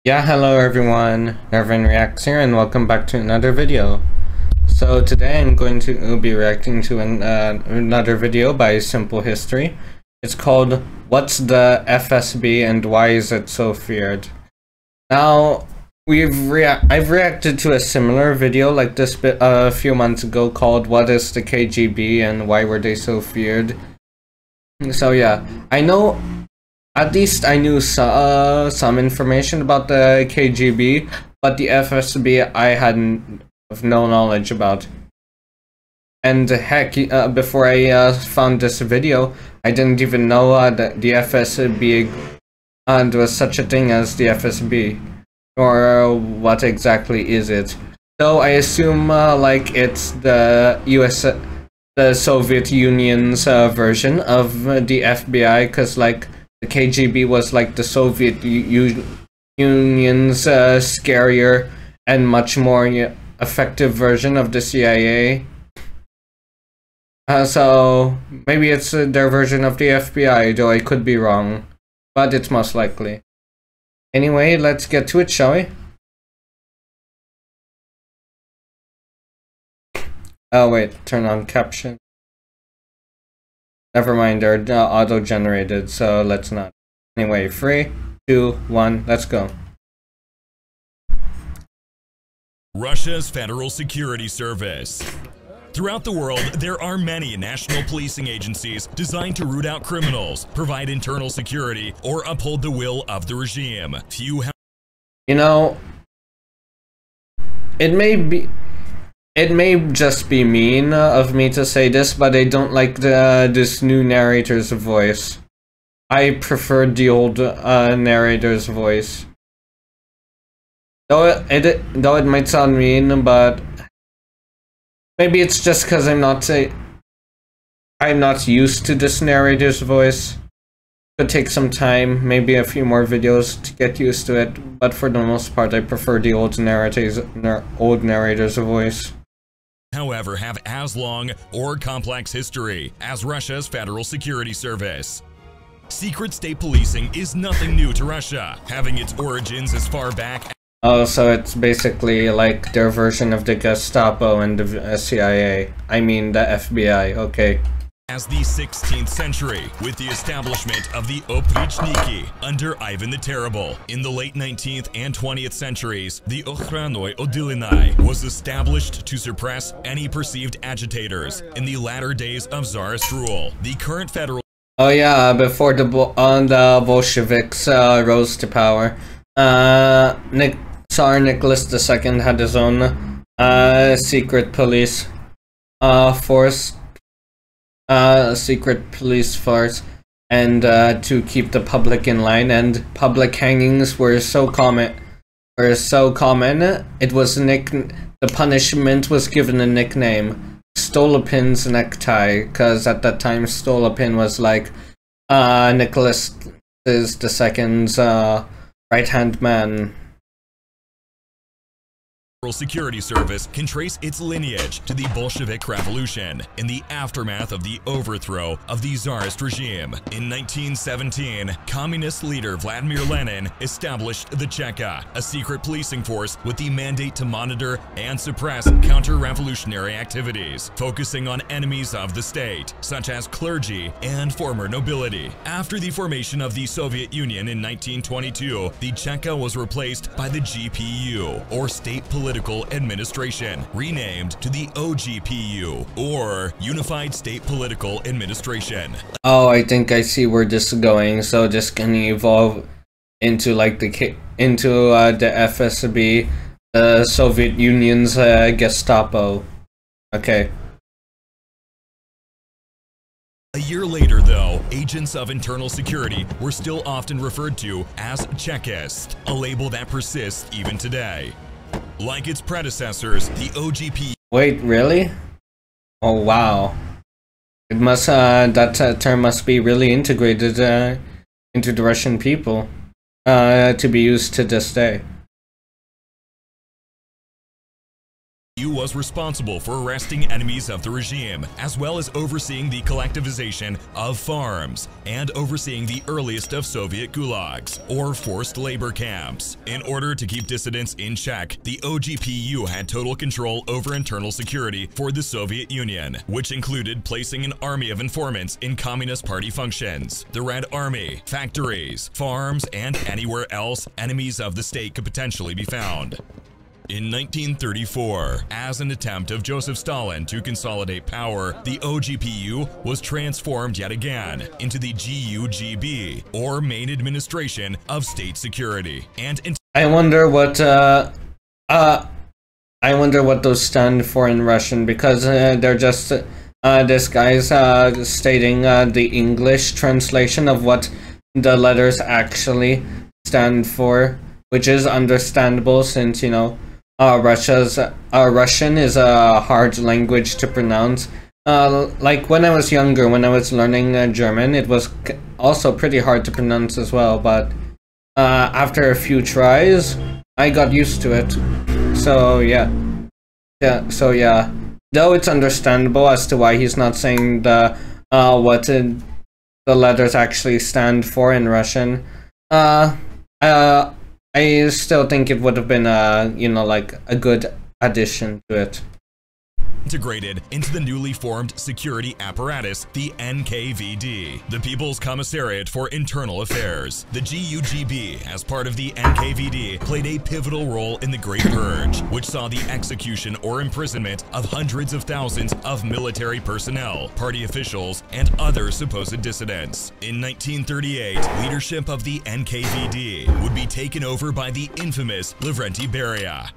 Yeah, hello everyone, Nervin Reacts here and welcome back to another video. So today I'm going to be reacting to another video by Simple History. It's called What's the FSB and Why Is It So Feared? Now, I've reacted to a similar video like this a few months ago called What is the KGB and Why Were They So Feared? So yeah, I know. At least I knew some information about the KGB, but the FSB I had no knowledge about. And heck, before I found this video, I didn't even know that the FSB there was such a thing as the FSB, or what exactly is it. So I assume like it's the the Soviet Union's version of the FBI, because like the KGB was like the Soviet Union's scarier and much more effective version of the CIA. So maybe it's their version of the FBI, though I could be wrong, but it's most likely. Anyway, let's get to it, shall we? Oh wait, turn on caption. Never mind, they're auto-generated, so let's not. Anyway, 3, 2, 1, let's go. Russia's Federal Security Service. Throughout the world, there are many national policing agencies designed to root out criminals, provide internal security, or uphold the will of the regime. Few have— You know, it may just be mean of me to say this, but I don't like this new narrator's voice. I preferred the old narrator's voice. Though it might sound mean, but maybe it's just because I'm not used to this narrator's voice. Could take some time, maybe a few more videos to get used to it, but for the most part I prefer the old narrator's voice. However, have as long or complex history as Russia's Federal Security Service. Secret state policing is nothing new to Russia, having its origins as far back— Oh, so it's basically like their version of the Gestapo and the CIA. I mean the FBI, okay. as the 16th century, with the establishment of the Oprichniki under Ivan the Terrible. In the late 19th and 20th centuries, the Okhranoy Odilynai was established to suppress any perceived agitators. In the latter days of Tsarist rule, the current federal— Oh yeah, before the Bolsheviks rose to power, Tsar Nicholas II had his own secret police force. Secret police force, and to keep the public in line, and public hangings were so common. It was the punishment was given a nickname, Stolypin's necktie, because at that time Stolypin was like Nicholas II's right-hand man. Federal Security Service can trace its lineage to the Bolshevik Revolution in the aftermath of the overthrow of the Tsarist regime. In 1917, communist leader Vladimir Lenin established the Cheka, a secret policing force with the mandate to monitor and suppress counter-revolutionary activities, focusing on enemies of the state, such as clergy and former nobility. After the formation of the Soviet Union in 1922, the Cheka was replaced by the GPU, or State Political Administration, renamed to the OGPU, or Unified State Political Administration. Oh, I think I see where this is going. So this can evolve into like the FSB, the Soviet Union's Gestapo. Okay. A year later, though, agents of internal security were still often referred to as Chekist, a label that persists even today. Like its predecessors, the OGP— Wait, really? Oh wow. It must that term must be really integrated into the Russian people to be used to this day. was responsible for arresting enemies of the regime, as well as overseeing the collectivization of farms and overseeing the earliest of Soviet gulags, or forced labor camps. In order to keep dissidents in check, the OGPU had total control over internal security for the Soviet Union, which included placing an army of informants in Communist Party functions, the Red Army, factories, farms, and anywhere else enemies of the state could potentially be found. In 1934, as an attempt of Joseph Stalin to consolidate power, the OGPU was transformed yet again into the GUGB, or Main Administration of State Security, and I wonder what those stand for in Russian, because they're just this guy's stating the English translation of what the letters actually stand for, which is understandable since, you know, Russian is a hard language to pronounce. Like when I was younger, when I was learning German, it was also pretty hard to pronounce as well, but after a few tries, I got used to it. So yeah. Though it's understandable as to why he's not saying the what the letters actually stand for in Russian. I still think it would have been you know, like a good addition to it. Integrated into the newly formed security apparatus, the NKVD, the People's Commissariat for Internal Affairs. The GUGB, as part of the NKVD, played a pivotal role in the Great Purge, which saw the execution or imprisonment of hundreds of thousands of military personnel, party officials, and other supposed dissidents. In 1938, leadership of the NKVD would be taken over by the infamous Lavrenti Beria.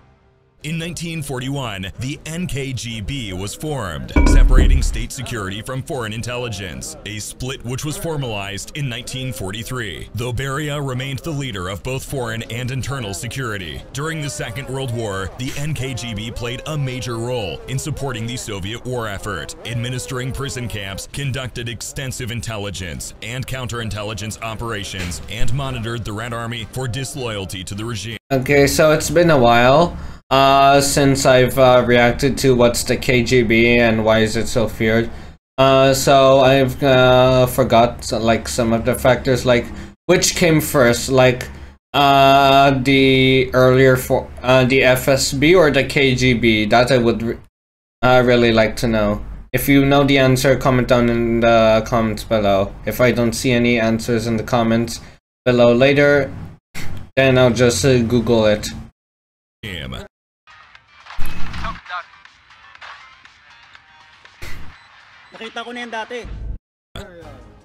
In 1941, the NKGB was formed, separating state security from foreign intelligence, a split which was formalized in 1943, though Beria remained the leader of both foreign and internal security. During the Second World War, the NKGB played a major role in supporting the Soviet war effort, administering prison camps, conducted extensive intelligence and counterintelligence operations, and monitored the Red Army for disloyalty to the regime. Okay, so it's been a while since I've reacted to what's the KGB and why is it so feared. So I've forgot like some of the factors, like which came first, like the earlier for the FSB or the KGB. That I would really like to know. If you know the answer, comment down in the comments below. If I don't see any answers in the comments below later, then I'll just Google it.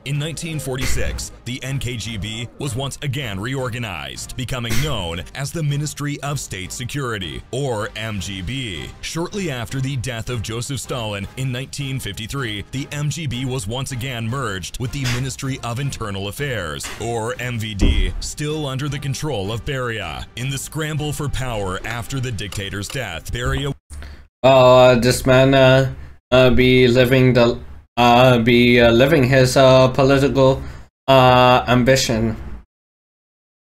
In 1946, the NKGB was once again reorganized, becoming known as the Ministry of State Security, or MGB. Shortly after the death of Joseph Stalin in 1953, the MGB was once again merged with the Ministry of Internal Affairs, or MVD, still under the control of Beria. In the scramble for power after the dictator's death, Beria... this man be living his political ambition.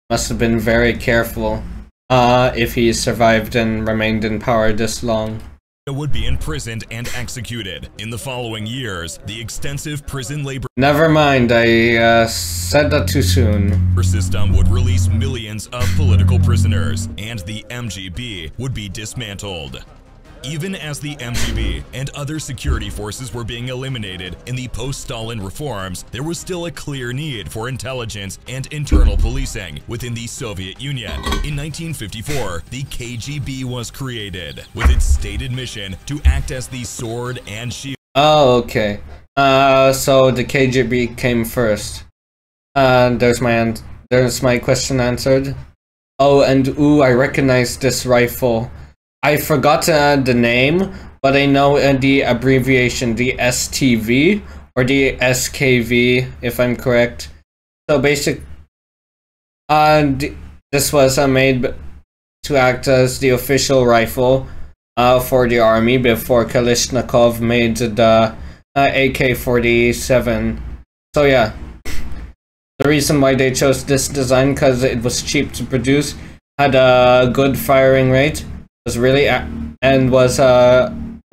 Must have been very careful if he survived and remained in power this long. Would be imprisoned and executed. In the following years, the extensive prison labor... Never mind, I said that too soon. ...system would release millions of political prisoners, and the MGB would be dismantled. Even as the MGB and other security forces were being eliminated in the post-Stalin reforms, there was still a clear need for intelligence and internal policing within the Soviet Union. In 1954, the KGB was created, with its stated mission to act as the sword and shield. Oh, okay. So the KGB came first. There's my question answered. Oh, and ooh, I recognize this rifle. I forgot the name, but I know the abbreviation, the STV or the SKV, if I'm correct. So this was made to act as the official rifle for the army before Kalashnikov made the AK-47. So yeah, the reason why they chose this design because it was cheap to produce, had a good firing rate, was really and was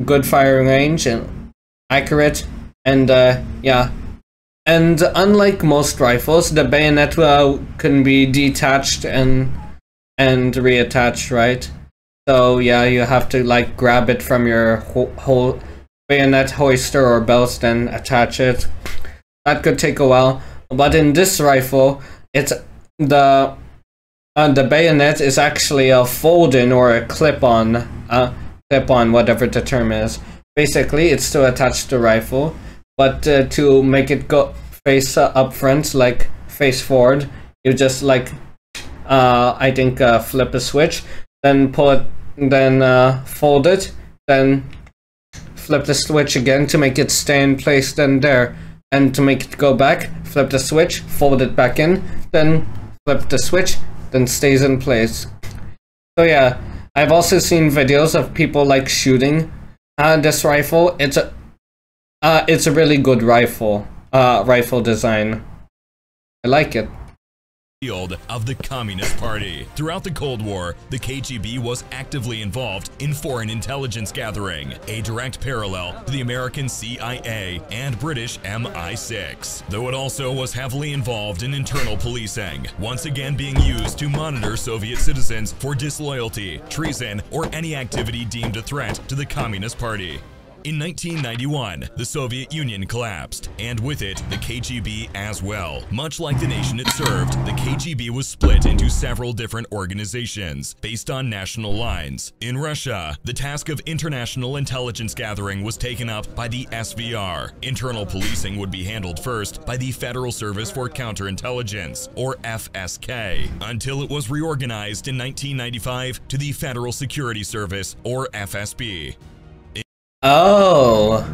good firing range and accurate, and yeah. And unlike most rifles, the bayonet can be detached and reattached, right? So yeah, you have to like grab it from your whole bayonet hoister or belt, then attach it. That could take a while. But in this rifle, it's the bayonet is actually a fold-in or a clip-on, whatever the term is. Basically, it's to attach the rifle, but to make it go face up front, like face forward, you just like I think flip a switch, then pull it, then fold it, then flip the switch again to make it stay in place, then there. And to make it go back, flip the switch, fold it back in, then flip the switch, then stays in place. So yeah, I've also seen videos of people like shooting this rifle. It's a really good rifle design. I like it. Field of the Communist Party. Throughout the Cold War, the KGB was actively involved in foreign intelligence gathering, a direct parallel to the American CIA and British MI6, though it also was heavily involved in internal policing, once again being used to monitor Soviet citizens for disloyalty, treason, or any activity deemed a threat to the Communist Party. In 1991, the Soviet Union collapsed, and with it, the KGB as well. Much like the nation it served, the KGB was split into several different organizations based on national lines. In Russia, the task of international intelligence gathering was taken up by the SVR. Internal policing would be handled first by the Federal Service for Counterintelligence, or FSK, until it was reorganized in 1995 to the Federal Security Service, or FSB. Oh,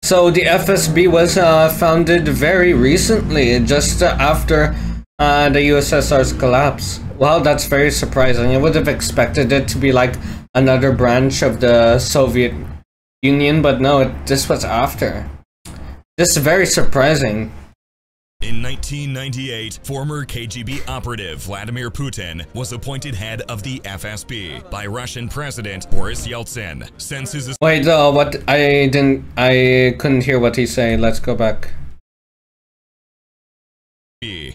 so the FSB was founded very recently, just after the USSR's collapse. Wow, that's very surprising. I would have expected it to be like another branch of the Soviet Union, but no, this was after. This is very surprising. In 1998, former KGB operative Vladimir Putin was appointed head of the FSB by Russian President Boris Yeltsin. Since his Wait, what? I couldn't hear what he said. Let's go back. In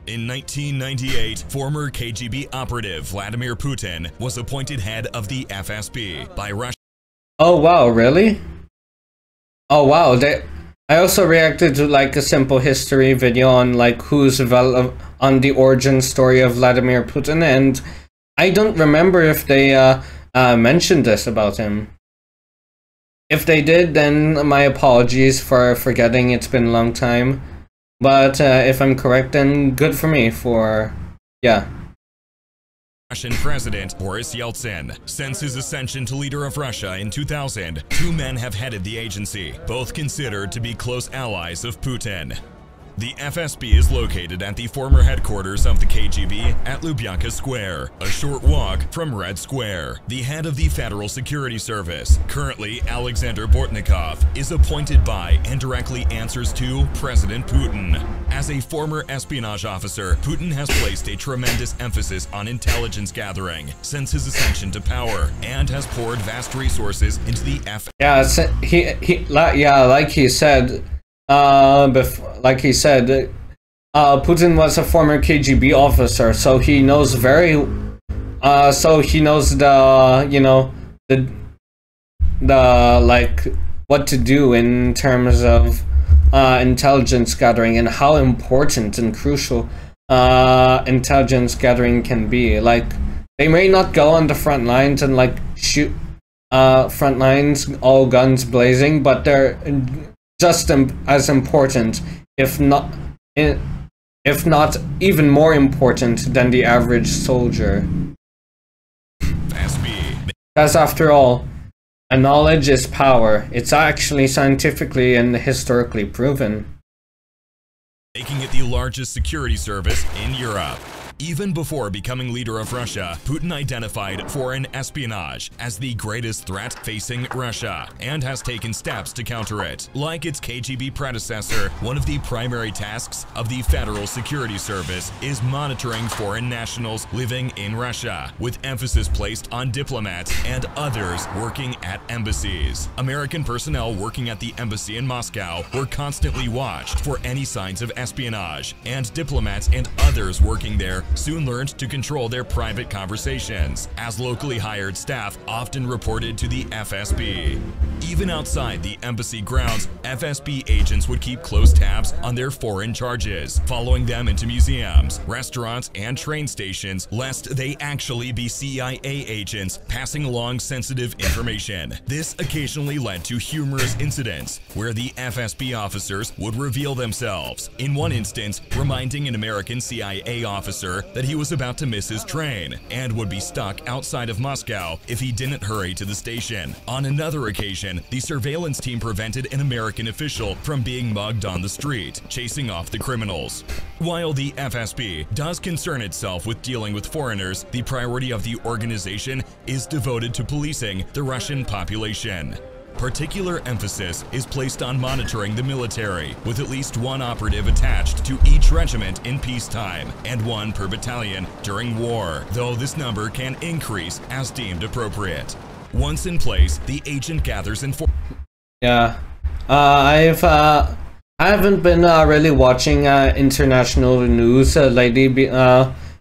1998, former KGB operative Vladimir Putin was appointed head of the FSB by Russia. Oh wow, really? Oh wow, I also reacted to like a simple history video on like on the origin story of Vladimir Putin, and I don't remember if they mentioned this about him. If they did, then my apologies for forgetting. It's been a long time, but if I'm correct, then good for me for yeah. Russian President Boris Yeltsin. Since his ascension to leader of Russia in 2000, two men have headed the agency, both considered to be close allies of Putin. The FSB is located at the former headquarters of the KGB at Lubyanka Square, a short walk from Red Square. The head of the Federal Security Service, currently Alexander Bortnikov, is appointed by and directly answers to President Putin. As a former espionage officer, Putin has placed a tremendous emphasis on intelligence gathering since his ascension to power, and has poured vast resources into the like he said. Putin was a former KGB officer, so he knows the like what to do in terms of intelligence gathering and how important and crucial intelligence gathering can be. Like, they may not go on the front lines and like shoot front lines all guns blazing, but they're just as important, if not even more important than the average soldier. Because after all, a knowledge is power. It's actually scientifically and historically proven. Making it the largest security service in Europe. Even before becoming leader of Russia, Putin identified foreign espionage as the greatest threat facing Russia and has taken steps to counter it. Like its KGB predecessor, one of the primary tasks of the Federal Security Service is monitoring foreign nationals living in Russia, with emphasis placed on diplomats and others working at embassies. American personnel working at the embassy in Moscow were constantly watched for any signs of espionage, and diplomats and others working there soon learned to control their private conversations, as locally hired staff often reported to the FSB. Even outside the embassy grounds, FSB agents would keep close tabs on their foreign charges, following them into museums, restaurants, and train stations, lest they actually be CIA agents passing along sensitive information. This occasionally led to humorous incidents where the FSB officers would reveal themselves, in one instance reminding an American CIA officer that he was about to miss his train and would be stuck outside of Moscow if he didn't hurry to the station. On another occasion, the surveillance team prevented an American official from being mugged on the street, chasing off the criminals. While the FSB does concern itself with dealing with foreigners, the priority of the organization is devoted to policing the Russian population. Particular emphasis is placed on monitoring the military, with at least one operative attached to each regiment in peacetime and one per battalion during war, though this number can increase as deemed appropriate. Once in place, the agent gathers Yeah, I haven't been really watching international news lately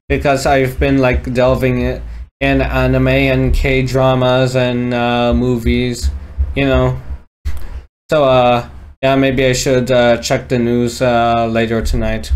because I've been like delving in anime and K-dramas and movies, you know. So yeah, maybe I should check the news later tonight.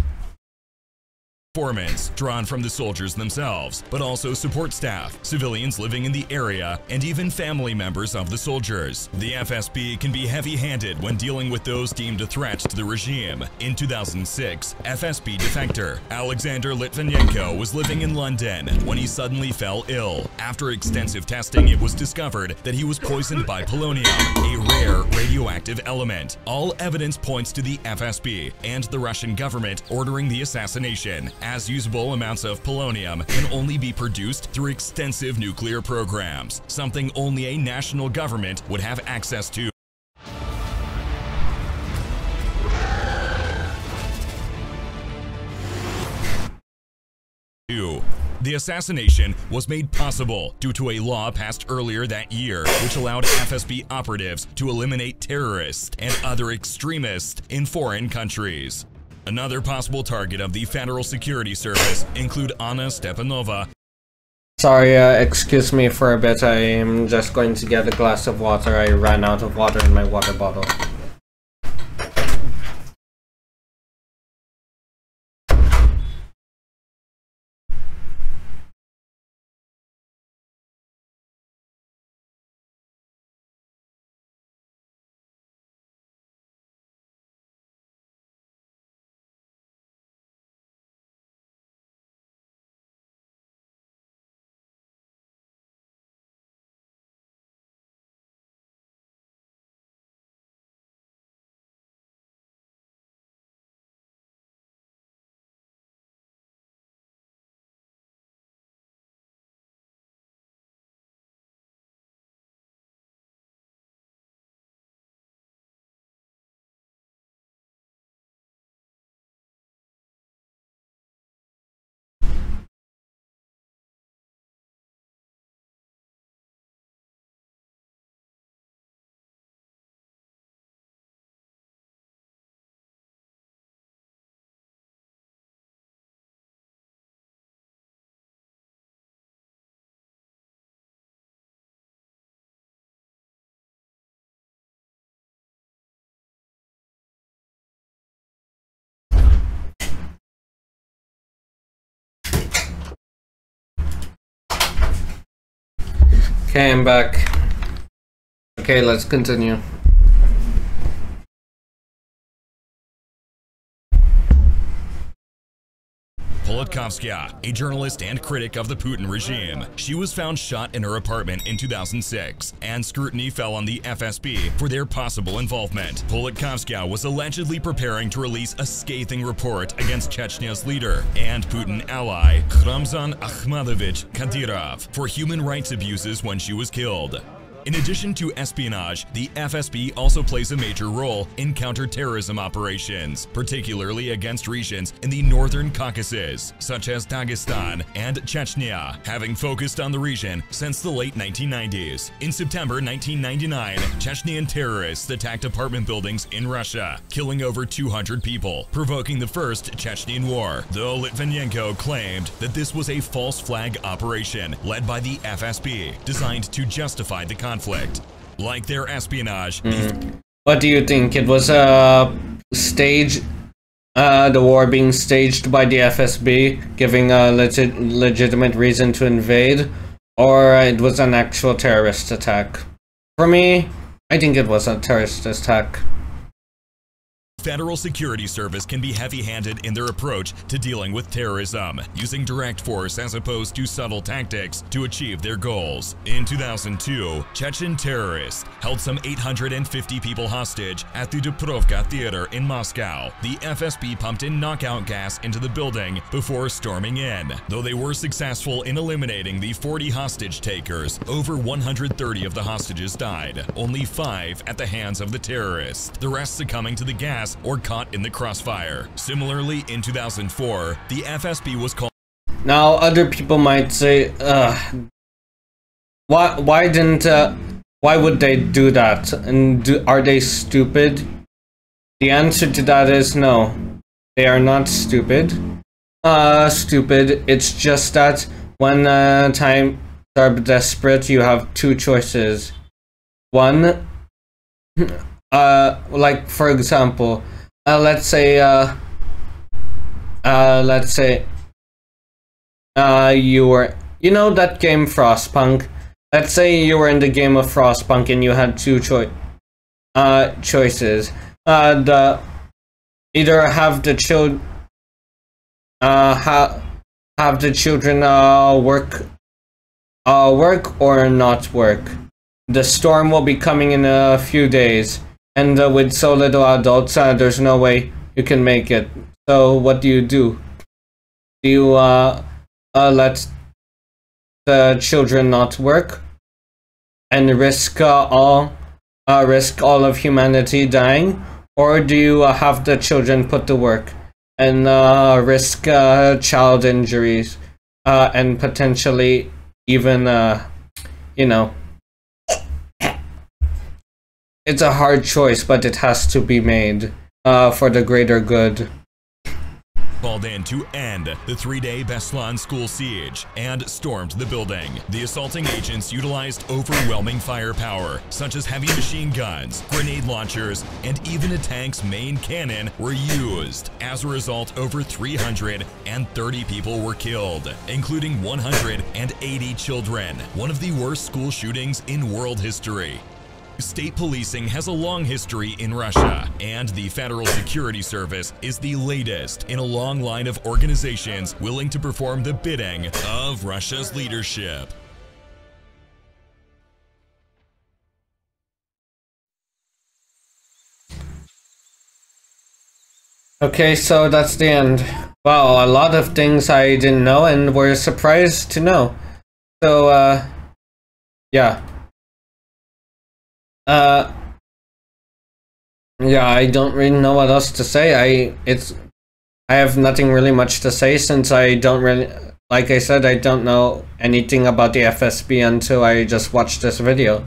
Informants drawn from the soldiers themselves, but also support staff, civilians living in the area, and even family members of the soldiers. The FSB can be heavy-handed when dealing with those deemed a threat to the regime. In 2006, FSB defector Alexander Litvinenko was living in London when he suddenly fell ill. After extensive testing, it was discovered that he was poisoned by polonium, a rare radioactive element. All evidence points to the FSB and the Russian government ordering the assassination, as usable amounts of polonium can only be produced through extensive nuclear programs, something only a national government would have access to. The assassination was made possible due to a law passed earlier that year, which allowed FSB operatives to eliminate terrorists and other extremists in foreign countries. Another possible target of the Federal Security Service include Anna Stepanova. Sorry, excuse me for a bit. I am just going to get a glass of water. I ran out of water in my water bottle. Okay, I'm back. Okay, let's continue. Politkovskaya, a journalist and critic of the Putin regime. She was found shot in her apartment in 2006, and scrutiny fell on the FSB for their possible involvement. Politkovskaya was allegedly preparing to release a scathing report against Chechnya's leader and Putin ally, Ramzan Akhmadovich Kadyrov, for human rights abuses when she was killed. In addition to espionage, the FSB also plays a major role in counterterrorism operations, particularly against regions in the northern Caucasus, such as Dagestan and Chechnya, having focused on the region since the late 1990s. In September 1999, Chechnyan terrorists attacked apartment buildings in Russia, killing over 200 people, provoking the First Chechnyan War, though Litvinenko claimed that this was a false flag operation led by the FSB, designed to justify the conflict. Like their espionage. What do you think? It was a stage, the war being staged by the FSB, giving a legitimate reason to invade, or it was an actual terrorist attack? For me, I think it was a terrorist attack. Federal Security Service can be heavy-handed in their approach to dealing with terrorism, using direct force as opposed to subtle tactics to achieve their goals. In 2002, Chechen terrorists held some 850 people hostage at the Dubrovka Theater in Moscow. The FSB pumped in knockout gas into the building before storming in. Though they were successful in eliminating the 40 hostage takers, over 130 of the hostages died, only 5 at the hands of the terrorists, the rest succumbing to the gas or caught in the crossfire. Similarly, in 2004, the FSB was called. Now, other people might say, why would they do that? And are they stupid? The answer to that is no. They are not stupid. It's just that when times are desperate, you have two choices. One, like for example, let's say you were, you know that game Frostpunk? Let's say you were in the game of Frostpunk and you had two choices. Either have the children work or not work. The storm will be coming in a few days, and with so little adults, there's no way you can make it. So what do? Do you let the children not work and risk all of humanity dying, or do you have the children put to work and risk child injuries and potentially even you know? It's a hard choice, but it has to be made for the greater good. Called in to end the 3-day Beslan school siege and stormed the building. The assaulting agents utilized overwhelming firepower, such as heavy machine guns, grenade launchers, and even a tank's main cannon were used. As a result, over 330 people were killed, including 180 children, one of the worst school shootings in world history. State policing has a long history in Russia, and the Federal Security Service is the latest in a long line of organizations willing to perform the bidding of Russia's leadership. Okay, so that's the end. Wow, a lot of things I didn't know and were surprised to know. So, yeah. Yeah, I don't really know what else to say. I have nothing really much to say, since I don't really, like I said, I don't know anything about the FSB until I just watched this video.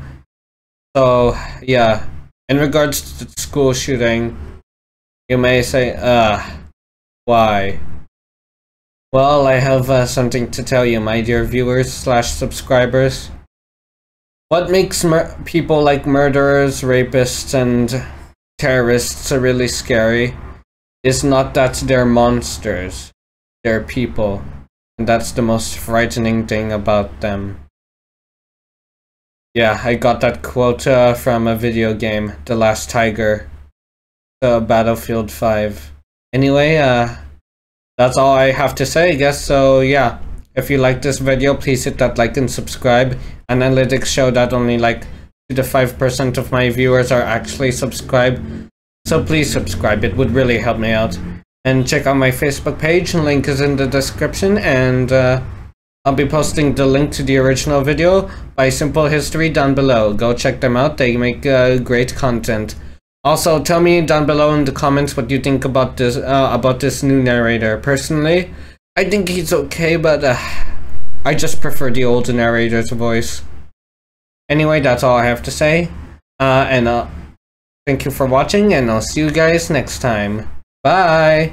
So, yeah. In regards to the school shooting, you may say, why? Well, I have something to tell you, my dear viewers / subscribers. What makes people like murderers, rapists, and terrorists really scary is not that they're monsters, they're people, and that's the most frightening thing about them. Yeah, I got that quote from a video game, The Last Tiger, Battlefield 5. Anyway, that's all I have to say, I guess. So yeah, if you like this video, please hit that like and subscribe. Analytics show that only like 2 to 5% of my viewers are actually subscribed. So please subscribe, it would really help me out. And check out my Facebook page, link is in the description, and I'll be posting the link to the original video by Simple History down below. Go check them out, they make great content. Also, tell me down below in the comments what you think about this new narrator. Personally, I think he's okay, but I just prefer the old narrator's voice. Anyway, that's all I have to say. Thank you for watching, and I'll see you guys next time. Bye!